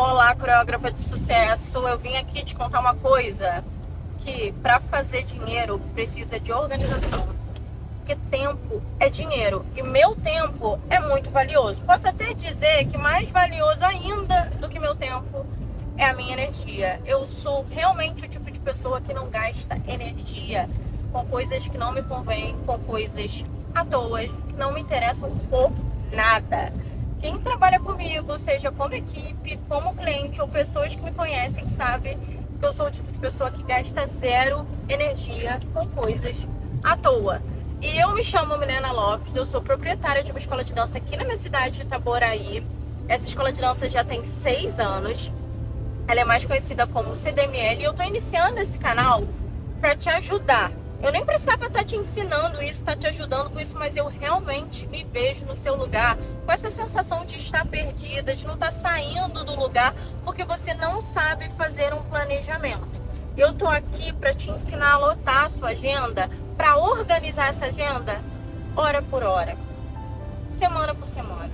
Olá, coreógrafa de sucesso. Eu vim aqui te contar uma coisa que para fazer dinheiro precisa de organização. Porque tempo é dinheiro e meu tempo é muito valioso. Posso até dizer que mais valioso ainda do que meu tempo é a minha energia. Eu sou realmente o tipo de pessoa que não gasta energia com coisas que não me convêm, com coisas à toa, que não me interessam por nada. Quem trabalha comigo, seja como equipe, como cliente ou pessoas que me conhecem, sabe que eu sou o tipo de pessoa que gasta zero energia com coisas à toa. E eu me chamo Milena Lopes, eu sou proprietária de uma escola de dança aqui na minha cidade de Itaboraí. Essa escola de dança já tem 6 anos. Ela é mais conhecida como CDML e eu estou iniciando esse canal para te ajudar. Eu nem precisava estar te ensinando isso, estar te ajudando com isso, mas eu realmente me vejo no seu lugar com essa sensação de estar perdida, de não estar saindo do lugar porque você não sabe fazer um planejamento. Eu tô aqui para te ensinar a lotar a sua agenda, para organizar essa agenda hora por hora, semana por semana,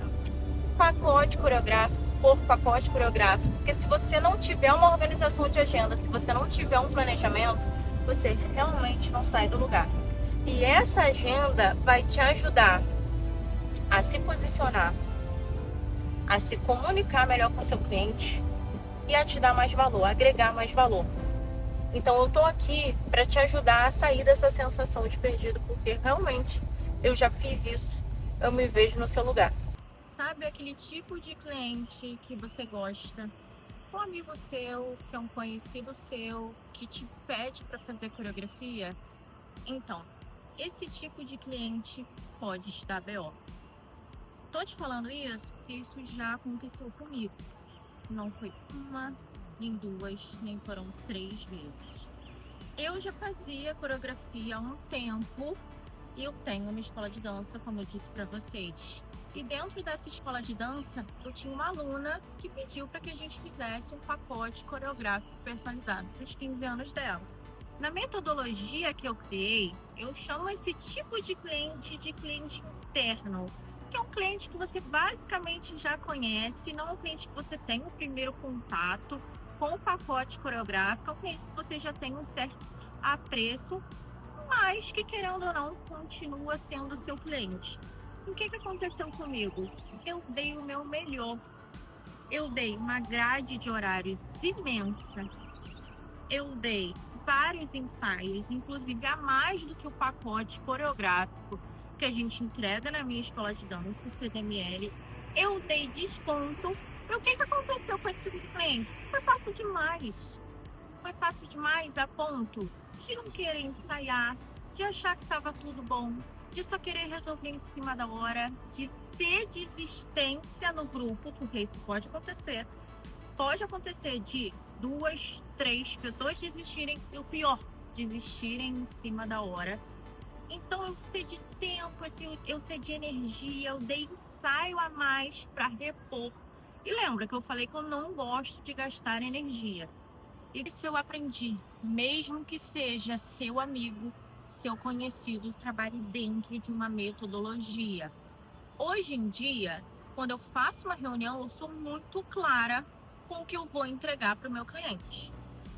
pacote coreográfico por pacote coreográfico. Porque se você não tiver uma organização de agenda, se você não tiver um planejamento, você realmente não sai do lugar. E essa agenda vai te ajudar a se posicionar, a se comunicar melhor com o seu cliente e a te dar mais valor, a agregar mais valor. Então eu tô aqui para te ajudar a sair dessa sensação de perdido, porque realmente eu já fiz isso, eu me vejo no seu lugar. Sabe aquele tipo de cliente que você gosta? Um amigo seu, que é um conhecido seu, que te pede para fazer coreografia? Então, esse tipo de cliente pode te dar BO. Tô te falando isso porque isso já aconteceu comigo. Não foi uma, nem duas, nem foram 3 vezes. Eu já fazia coreografia há um tempo e eu tenho uma escola de dança, como eu disse para vocês. E dentro dessa escola de dança, eu tinha uma aluna que pediu para que a gente fizesse um pacote coreográfico personalizado para os 15 anos dela. Na metodologia que eu criei, eu chamo esse tipo de cliente interno, que é um cliente que você basicamente já conhece, não é um cliente que você tem o primeiro contato com o pacote coreográfico, é um cliente que você já tem um certo apreço, mas que, querendo ou não, continua sendo seu cliente. O que aconteceu comigo? Eu dei o meu melhor. Eu dei uma grade de horários imensa. Eu dei vários ensaios, inclusive a mais do que o pacote coreográfico que a gente entrega na minha escola de dança, CDML. Eu dei desconto. E o que aconteceu com esse tipo de cliente? Foi fácil demais. Foi fácil demais a ponto de não querer ensaiar, de achar que estava tudo bom, de só querer resolver em cima da hora, de ter desistência no grupo, porque isso pode acontecer. Pode acontecer de 2, 3 pessoas desistirem e o pior, desistirem em cima da hora. Então eu sei de tempo, eu sei de energia, eu dei ensaio a mais para repor. E lembra que eu falei que eu não gosto de gastar energia. Isso eu aprendi, mesmo que seja seu amigo, seu conhecido, trabalhe dentro de uma metodologia. Hoje em dia, quando eu faço uma reunião, eu sou muito clara com o que eu vou entregar para o meu cliente.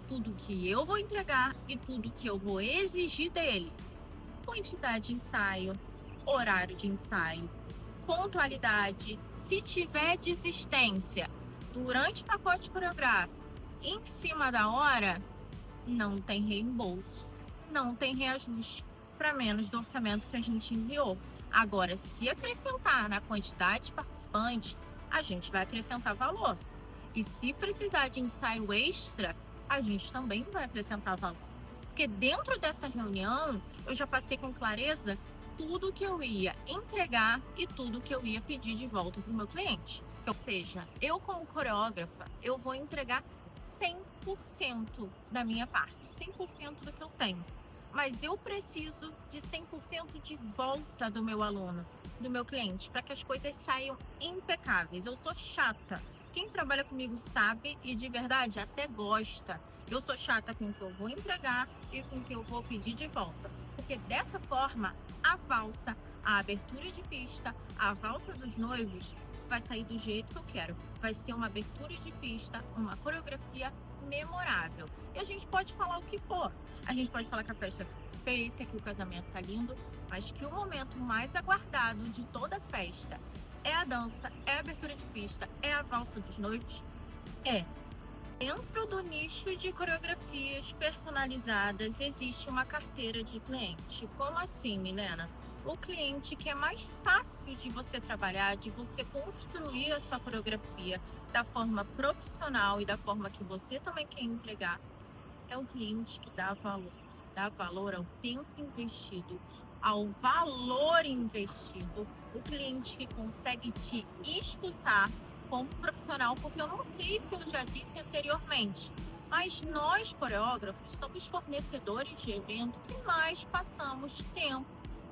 Tudo que eu vou entregar e tudo que eu vou exigir dele. Quantidade de ensaio, horário de ensaio, pontualidade. Se tiver desistência durante o pacote coreográfico, em cima da hora, não tem reembolso, não tem reajuste para menos do orçamento que a gente enviou. Agora, se acrescentar na quantidade de participantes, a gente vai acrescentar valor. E se precisar de ensaio extra, a gente também vai acrescentar valor. Porque dentro dessa reunião, eu já passei com clareza tudo que eu ia entregar e tudo que eu ia pedir de volta para o meu cliente. Ou seja, eu como coreógrafa, eu vou entregar 100% da minha parte, 100% do que eu tenho. Mas eu preciso de 100% de volta do meu aluno, do meu cliente, para que as coisas saiam impecáveis. Eu sou chata. Quem trabalha comigo sabe e de verdade até gosta. Eu sou chata com o que eu vou entregar e com o que eu vou pedir de volta. Porque dessa forma, a valsa, a abertura de pista, a valsa dos noivos vai sair do jeito que eu quero. Vai ser uma abertura de pista, uma coreografia memorável. E a gente pode falar o que for. A gente pode falar que a festa tá perfeita, que o casamento tá lindo, mas que o momento mais aguardado de toda a festa é a dança, é a abertura de pista, é a valsa dos noivos. Dentro do nicho de coreografias personalizadas, existe uma carteira de cliente. Como assim, Milena? O cliente que é mais fácil de você trabalhar, de você construir a sua coreografia da forma profissional e da forma que você também quer entregar, é o cliente que dá valor ao tempo investido, ao valor investido, o cliente que consegue te escutar como profissional, porque eu não sei se eu já disse anteriormente, mas nós, coreógrafos, somos fornecedores de evento que mais passamos tempo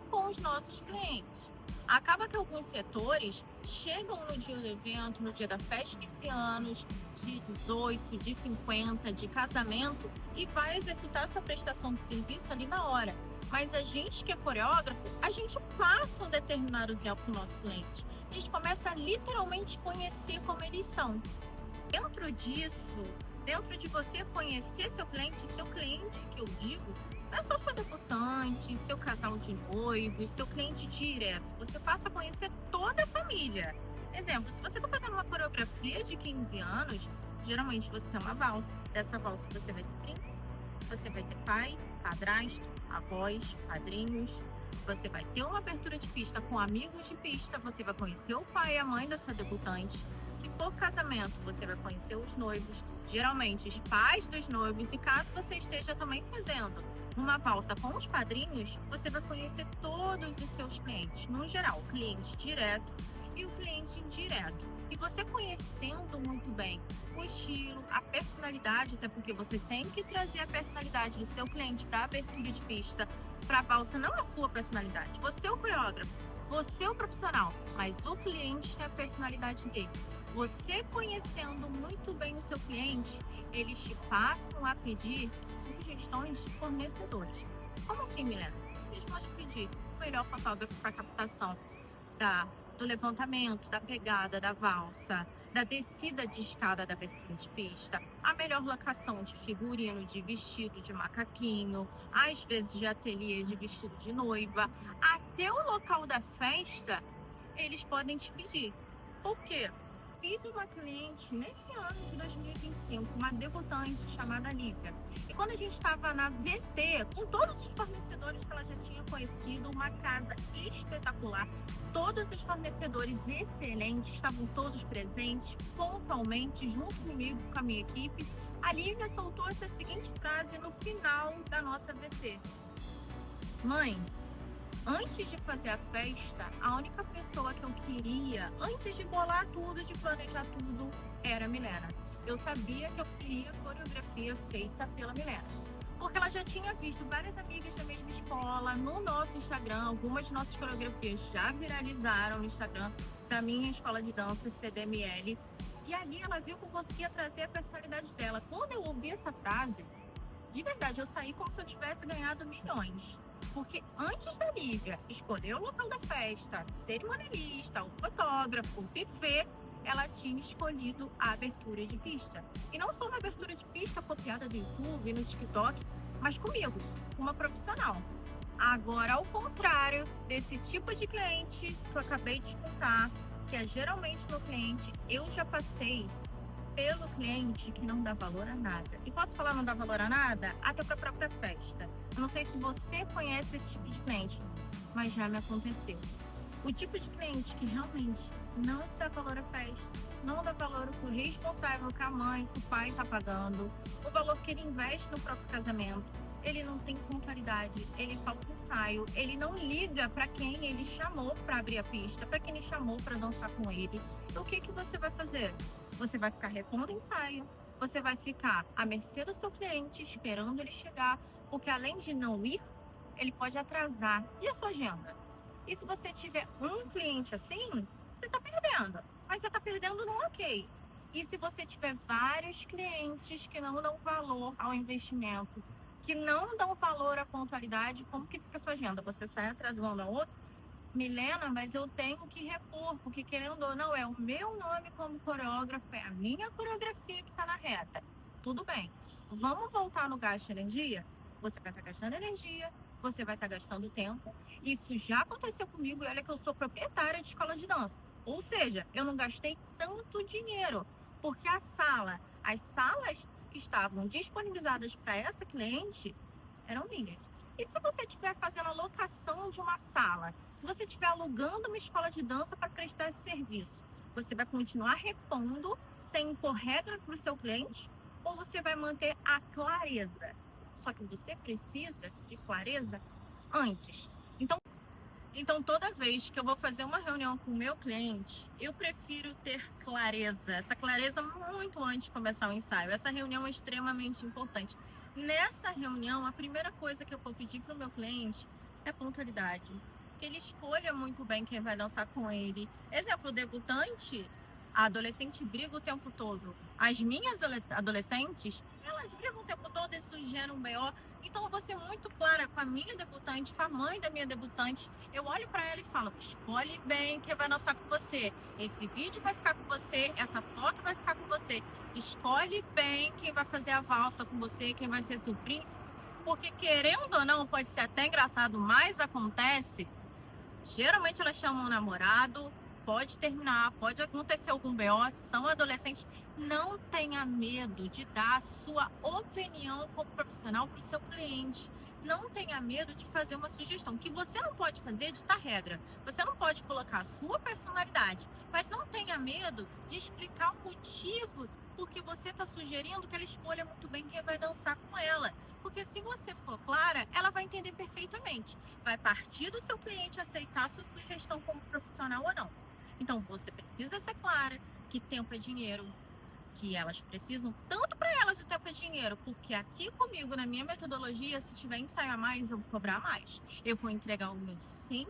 com os nossos clientes. Acaba que alguns setores chegam no dia do evento, no dia da festa de 15 anos, de 18, de 50, de casamento e vai executar essa prestação de serviço ali na hora. Mas a gente que é coreógrafo, a gente passa um determinado tempo com o nosso cliente. A gente começa a literalmente conhecer como eles são. Dentro disso, dentro de você conhecer seu cliente que eu digo, não é só seu debutante, seu casal de noivos, seu cliente direto. Você passa a conhecer toda a família. Exemplo, se você está fazendo uma coreografia de 15 anos, geralmente você tem uma valsa. Dessa valsa você vai ter príncipe, você vai ter pai, padrasto, avós, padrinhos. Você vai ter uma abertura de pista com amigos de pista, você vai conhecer o pai e a mãe da sua debutante. Se for casamento, você vai conhecer os noivos, geralmente os pais dos noivos. E caso você esteja também fazendo uma valsa com os padrinhos, você vai conhecer todos os seus clientes. No geral, o cliente direto e o cliente indireto. E você conhecendo muito bem o estilo, a personalidade, até porque você tem que trazer a personalidade do seu cliente para a abertura de pista, para a valsa, não a sua personalidade. Você é o coreógrafo, você é o profissional, mas o cliente tem a personalidade dele. Você conhecendo muito bem o seu cliente, eles te passam a pedir sugestões de fornecedores. Como assim, Milena? Eles vão te pedir o melhor fotógrafo para captação do levantamento, da pegada, da valsa, da descida de escada da abertura de pista, a melhor locação de figurino, de vestido de macaquinho, às vezes de ateliê de vestido de noiva, até o local da festa, eles podem te pedir. Por quê? Fiz uma cliente nesse ano de 2025, uma debutante chamada Lívia. E quando a gente estava na VT, com todos os fornecedores que ela já tinha conhecido, uma casa espetacular, todos os fornecedores excelentes, estavam todos presentes, pontualmente, junto comigo, com a minha equipe. A Lívia soltou essa seguinte frase no final da nossa VT. Mãe, antes de fazer a festa, a única pessoa que eu queria, antes de bolar tudo, de planejar tudo, era a Milena. Eu sabia que eu queria coreografia feita pela Milena. Porque ela já tinha visto várias amigas da mesma escola no nosso Instagram. Algumas de nossas coreografias já viralizaram no Instagram da minha escola de dança, CDML. E ali ela viu que eu conseguia trazer a personalidade dela. Quando eu ouvi essa frase, de verdade, eu saí como se eu tivesse ganhado milhões. Porque antes da Lívia escolher o local da festa, cerimonialista, o fotógrafo, o buffet, ela tinha escolhido a abertura de pista. E não só uma abertura de pista copiada do YouTube, no TikTok, mas comigo, uma profissional. Agora, ao contrário desse tipo de cliente que eu acabei de contar, que é geralmente meu cliente, eu já passei pelo cliente que não dá valor a nada. E posso falar não dá valor a nada? Até para a própria festa. Eu não sei se você conhece esse tipo de cliente, mas já me aconteceu. O tipo de cliente que realmente não dá valor à festa, não dá valor ao que o responsável, que a mãe, que o pai está pagando, o valor que ele investe no próprio casamento, ele não tem pontualidade, ele falta ensaio, ele não liga para quem ele chamou para abrir a pista, para quem ele chamou para dançar com ele. O que você vai fazer? Você vai ficar repondo ensaio, você vai ficar à mercê do seu cliente, esperando ele chegar, porque além de não ir, ele pode atrasar. E a sua agenda? E se você tiver um cliente assim, você está perdendo. Mas você está perdendo no ok. E se você tiver vários clientes que não dão valor ao investimento, que não dão valor à pontualidade, como que fica a sua agenda? Você sai atrasando a outra? Milena, mas eu tenho que repor, porque querendo ou não, é o meu nome como coreógrafo, é a minha coreografia que está na reta. Tudo bem. Vamos voltar no gasto de energia? Você vai estar gastando energia, você vai estar gastando tempo. Isso já aconteceu comigo e olha que eu sou proprietária de escola de dança. Ou seja, eu não gastei tanto dinheiro, porque as salas que estavam disponibilizadas para essa cliente eram minhas. E se você estiver fazendo a locação de uma sala, se você estiver alugando uma escola de dança para prestar esse serviço, você vai continuar repondo sem impor regra para o seu cliente ou você vai manter a clareza? Só que você precisa de clareza antes. Então, toda vez que eu vou fazer uma reunião com o meu cliente, eu prefiro ter clareza, essa clareza muito antes de começar o ensaio. Essa reunião é extremamente importante. Nessa reunião, a primeira coisa que eu vou pedir para o meu cliente é pontualidade. Que ele escolha muito bem quem vai dançar com ele. Exemplo, debutante, a adolescente briga o tempo todo. As minhas adolescentes, elas brigam o tempo todo, isso gera um BO. Então, eu vou ser muito clara com a minha debutante, com a mãe da minha debutante. Eu olho para ela e falo: escolhe bem quem vai dançar com você. Esse vídeo vai ficar com você, essa foto vai ficar com você. Escolhe bem quem vai fazer a valsa com você, quem vai ser seu príncipe. Porque, querendo ou não, pode ser até engraçado, mas acontece. Geralmente elas chamam o namorado, pode terminar, pode acontecer algum BO, são adolescentes. Não tenha medo de dar a sua opinião como profissional para o seu cliente. Não tenha medo de fazer uma sugestão. O que você não pode fazer é ditar regra. Você não pode colocar a sua personalidade, mas não tenha medo de explicar o motivo porque você está sugerindo que ela escolha muito bem quem vai dançar com ela. Porque se você for clara, ela vai entender perfeitamente. Vai partir do seu cliente aceitar a sua sugestão como profissional ou não. Então, você precisa ser clara que tempo é dinheiro, que elas precisam, tanto para elas o tempo é dinheiro, porque aqui comigo, na minha metodologia, se tiver ensaio a mais, eu vou cobrar mais. Eu vou entregar o meu 100%,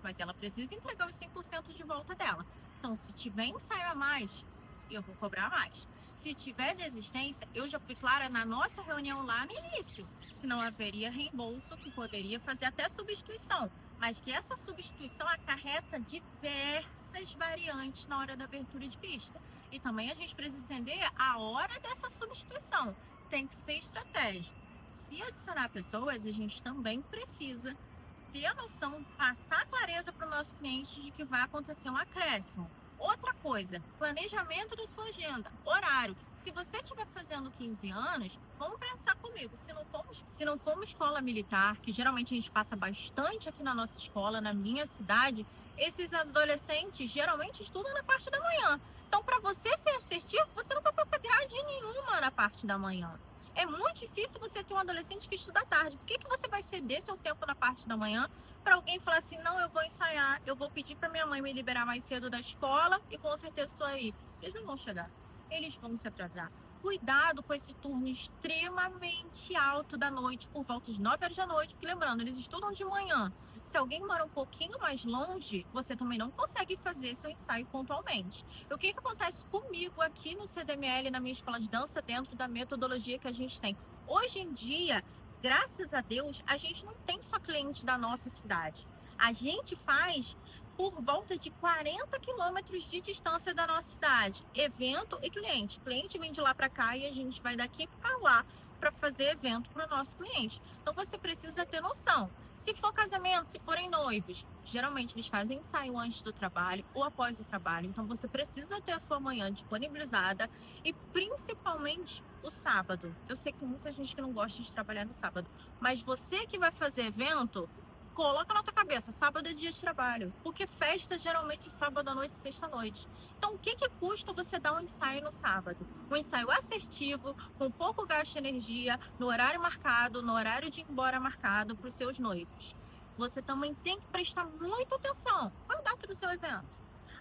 mas ela precisa entregar os 100% de volta dela. Então, se tiver ensaio a mais, eu vou cobrar mais. Se tiver desistência, eu já fui clara na nossa reunião lá no início, que não haveria reembolso, que poderia fazer até substituição, mas que essa substituição acarreta diversas variantes na hora da abertura de pista. E também a gente precisa entender a hora dessa substituição. Tem que ser estratégico. Se adicionar pessoas, a gente também precisa ter a noção, passar clareza para o nosso cliente de que vai acontecer um acréscimo. Outra coisa, planejamento da sua agenda, horário. Se você estiver fazendo 15 anos, vamos pensar comigo. Se não for uma escola militar, que geralmente a gente passa bastante aqui na nossa escola, na minha cidade, esses adolescentes geralmente estudam na parte da manhã. Então, para você ser assertivo, você não vai passar grade nenhuma na parte da manhã. É muito difícil você ter um adolescente que estuda à tarde. Por que você vai ceder seu tempo na parte da manhã para alguém falar assim: não, eu vou ensaiar, eu vou pedir para minha mãe me liberar mais cedo da escola e com certeza estou aí. Eles não vão chegar, eles vão se atrasar. Cuidado com esse turno extremamente alto da noite, por volta de 9 horas da noite, porque lembrando, eles estudam de manhã. Se alguém mora um pouquinho mais longe, você também não consegue fazer seu ensaio pontualmente. E o que acontece comigo aqui no CDML, na minha escola de dança, dentro da metodologia que a gente tem? Hoje em dia, graças a Deus, a gente não tem só cliente da nossa cidade. A gente faz por volta de 40 quilômetros de distância da nossa cidade. Evento e cliente. Cliente vem de lá para cá e a gente vai daqui para lá para fazer evento para o nosso cliente. Então você precisa ter noção. Se for casamento, se forem noivos, geralmente eles fazem ensaio antes do trabalho ou após o trabalho. Então você precisa ter a sua manhã disponibilizada e principalmente o sábado. Eu sei que tem muita gente que não gosta de trabalhar no sábado, mas você que vai fazer evento, coloca na tua cabeça, sábado é dia de trabalho. Porque festa geralmente é sábado à noite e sexta à noite. Então o que custa você dar um ensaio no sábado? Um ensaio assertivo, com pouco gasto de energia, no horário marcado, no horário de ir embora marcado para os seus noivos. Você também tem que prestar muita atenção. Qual é a data do seu evento?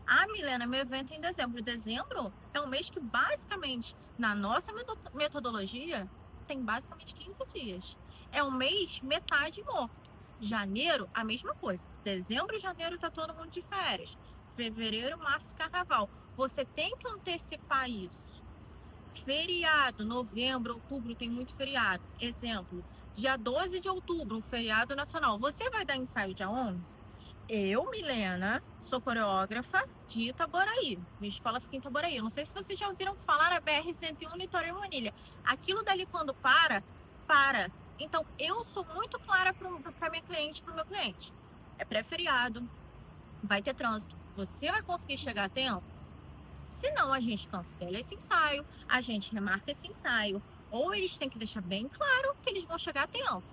Ah, Milena, meu evento é em dezembro. Dezembro é um mês que basicamente, na nossa metodologia, tem basicamente 15 dias. É um mês metade morto. Janeiro, a mesma coisa. Dezembro e janeiro tá todo mundo de férias. Fevereiro, março, carnaval. Você tem que antecipar isso. Feriado, novembro, outubro tem muito feriado. Exemplo, dia 12 de outubro, um feriado nacional. Você vai dar ensaio dia 11? Eu, Milena, sou coreógrafa de Itaboraí. Minha escola fica em Itaboraí. Eu não sei se vocês já ouviram falar a BR-101 Vitória e Manilha. Aquilo dali, quando para. Então, eu sou muito clara para minha cliente, para o meu cliente. É pré-feriado, vai ter trânsito. Você vai conseguir chegar a tempo? Se não, a gente cancela esse ensaio, a gente remarca esse ensaio. Ou eles têm que deixar bem claro que eles vão chegar a tempo.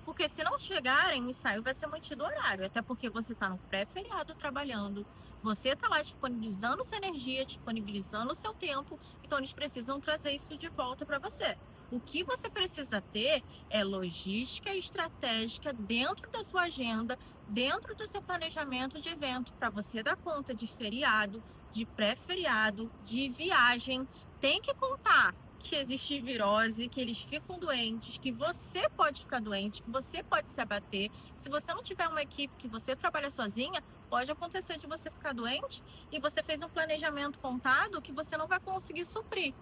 Porque se não chegarem, o ensaio vai ser mantido o horário. Até porque você está no pré-feriado trabalhando. Você está lá disponibilizando sua energia, disponibilizando o seu tempo. Então eles precisam trazer isso de volta para você. O que você precisa ter é logística estratégica dentro da sua agenda, dentro do seu planejamento de evento, para você dar conta de feriado, de pré-feriado, de viagem. Tem que contar que existe virose, que eles ficam doentes, que você pode ficar doente, que você pode se abater. Se você não tiver uma equipe, que você trabalha sozinha, pode acontecer de você ficar doente e você fez um planejamento contado que você não vai conseguir suprir.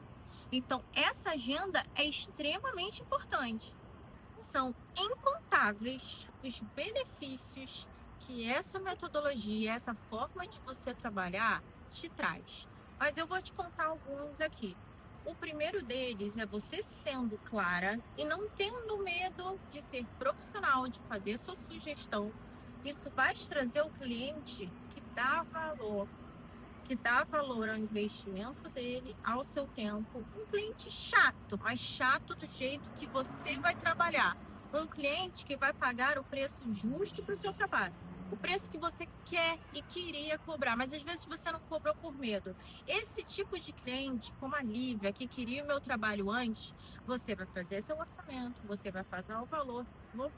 Então, essa agenda é extremamente importante. São incontáveis os benefícios que essa metodologia, essa forma de você trabalhar te traz. Mas eu vou te contar alguns aqui. O primeiro deles é você sendo clara e não tendo medo de ser profissional, de fazer sua sugestão. Isso vai te trazer o cliente que dá valor ao investimento dele, ao seu tempo. Um cliente chato, mas chato do jeito que você vai trabalhar. Um cliente que vai pagar o preço justo para o seu trabalho. O preço que você quer e queria cobrar, mas às vezes você não cobrou por medo. Esse tipo de cliente, como a Lívia, que queria o meu trabalho antes, você vai fazer seu orçamento, você vai fazer o valor.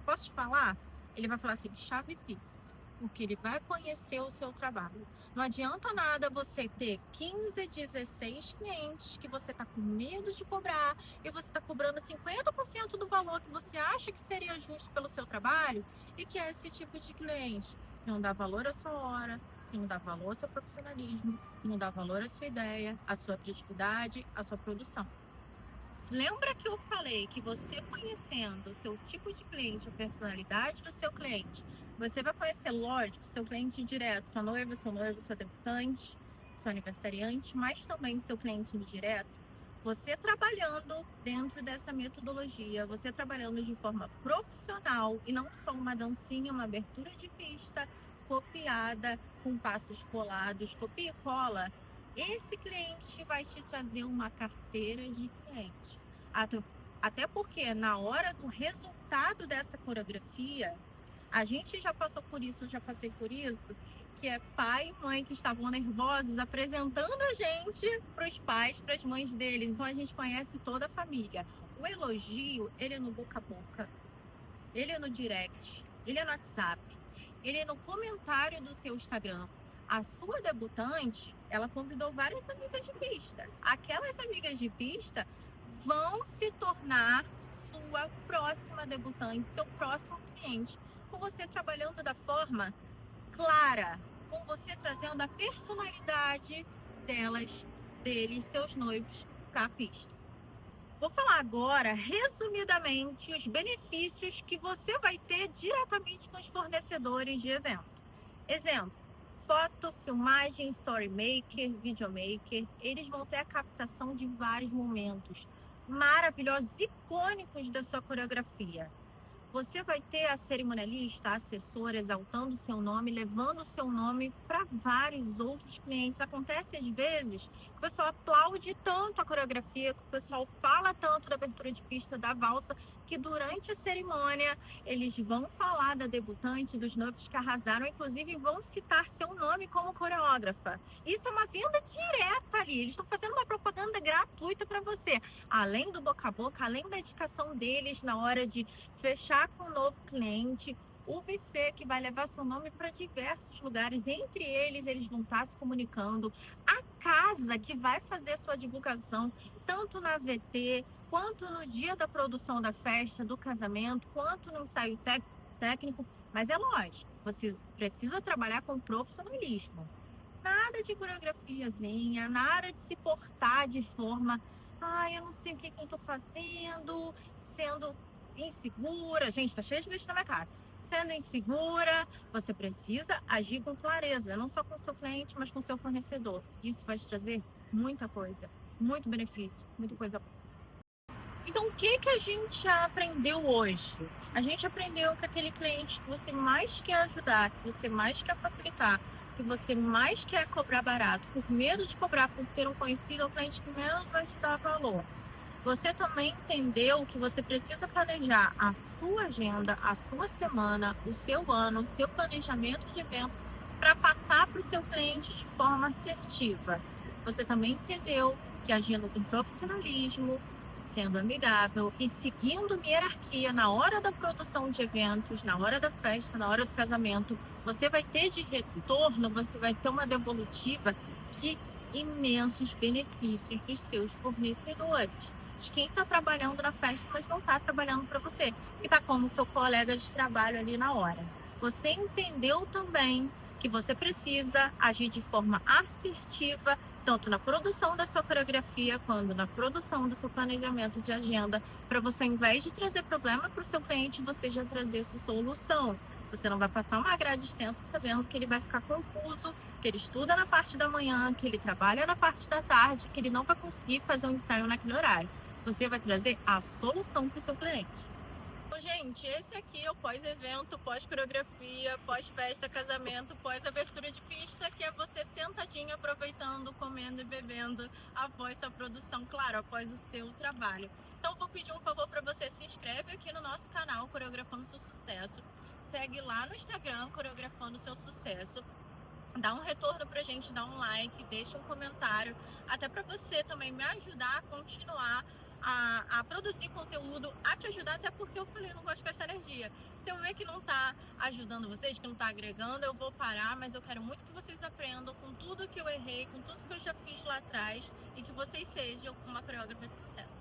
Posso te falar? Ele vai falar assim, chave Pix, porque ele vai conhecer o seu trabalho. Não adianta nada você ter 15, 16 clientes que você está com medo de cobrar e você está cobrando 50% do valor que você acha que seria justo pelo seu trabalho e que é esse tipo de cliente que não dá valor à sua hora, que não dá valor ao seu profissionalismo, que não dá valor à sua ideia, à sua criatividade, à sua produção. Lembra que eu falei que você conhecendo o seu tipo de cliente, a personalidade do seu cliente, você vai conhecer, lógico, seu cliente direto, sua noiva, seu noivo, seu debutante, seu aniversariante, mas também seu cliente indireto. Você trabalhando dentro dessa metodologia, você trabalhando de forma profissional e não só uma dancinha, uma abertura de pista copiada com passos colados, copia e cola. Esse cliente vai te trazer uma carteira de cliente. Até porque na hora do resultado dessa coreografia, a gente já passou por isso, eu já passei por isso, que é pai e mãe que estavam nervosos apresentando a gente para os pais, para as mães deles. Então a gente conhece toda a família. O elogio, ele é no boca a boca, ele é no direct, ele é no WhatsApp, ele é no comentário do seu Instagram. A sua debutante, ela convidou várias amigas de pista. Aquelas amigas de pista vão se tornar sua próxima debutante, seu próximo cliente, com você trabalhando da forma clara, com você trazendo a personalidade delas, deles, seus noivos, para a pista. Vou falar agora, resumidamente, os benefícios que você vai ter diretamente com os fornecedores de evento. Exemplo, foto, filmagem, storymaker, videomaker, eles vão ter a captação de vários momentos maravilhosos, icônicos da sua coreografia. Você vai ter a cerimonialista, a assessora exaltando o seu nome, levando o seu nome para vários outros clientes. Acontece às vezes que o pessoal aplaude tanto a coreografia, que o pessoal fala tanto da abertura de pista, da valsa, que durante a cerimônia eles vão falar da debutante, dos noivos que arrasaram, inclusive vão citar seu nome como coreógrafa. Isso é uma venda direta ali. Eles estão fazendo uma propaganda gratuita para você. Além do boca a boca, além da indicação deles na hora de fechar com um novo cliente, o buffet que vai levar seu nome para diversos lugares, entre eles vão estar se comunicando, a casa que vai fazer a sua divulgação, tanto na VT, quanto no dia da produção da festa, do casamento, quanto no ensaio técnico, mas é lógico, você precisa trabalhar com profissionalismo. Nada de coreografiazinha, nada de se portar de forma, eu não sei o que eu tô fazendo, sendo insegura. Gente, tá cheio de bicho na minha cara. Sendo insegura, você precisa agir com clareza, não só com o seu cliente, mas com o seu fornecedor. Isso vai te trazer muita coisa, muito benefício, muita coisa boa. Então, o que que a gente aprendeu hoje? A gente aprendeu que aquele cliente que você mais quer ajudar, que você mais quer facilitar, que você mais quer cobrar barato, por medo de cobrar por ser um conhecido, é o cliente que menos vai te dar valor. Você também entendeu que você precisa planejar a sua agenda, a sua semana, o seu ano, o seu planejamento de evento para passar para o seu cliente de forma assertiva. Você também entendeu que agindo com profissionalismo, sendo amigável e seguindo uma hierarquia na hora da produção de eventos, na hora da festa, na hora do casamento, você vai ter de retorno, você vai ter uma devolutiva de imensos benefícios dos seus fornecedores, de quem está trabalhando na festa, mas não está trabalhando para você, que está como seu colega de trabalho ali na hora. Você entendeu também que você precisa agir de forma assertiva, tanto na produção da sua coreografia, quanto na produção do seu planejamento de agenda, para você, ao invés de trazer problema para o seu cliente, você já trazer solução. Você não vai passar uma grade extensa sabendo que ele vai ficar confuso, que ele estuda na parte da manhã, que ele trabalha na parte da tarde, que ele não vai conseguir fazer um ensaio naquele horário. Você vai trazer a solução para o seu cliente. Bom, gente, esse aqui é o pós-evento, pós-coreografia, pós-festa, casamento, pós-abertura de pista, que é você sentadinho, aproveitando, comendo e bebendo após sua produção, claro, após o seu trabalho. Então, vou pedir um favor para você, se inscreve aqui no nosso canal, Coreografando Seu Sucesso. Segue lá no Instagram, Coreografando Seu Sucesso. Dá um retorno pra gente, dá um like, deixa um comentário, até para você também me ajudar a continuar a produzir conteúdo, a te ajudar, até porque eu falei, eu não gosto de gastar energia. Se eu ver que não tá ajudando vocês, que não tá agregando, eu vou parar, mas eu quero muito que vocês aprendam com tudo que eu errei, com tudo que eu já fiz lá atrás, e que vocês sejam uma coreógrafa de sucesso.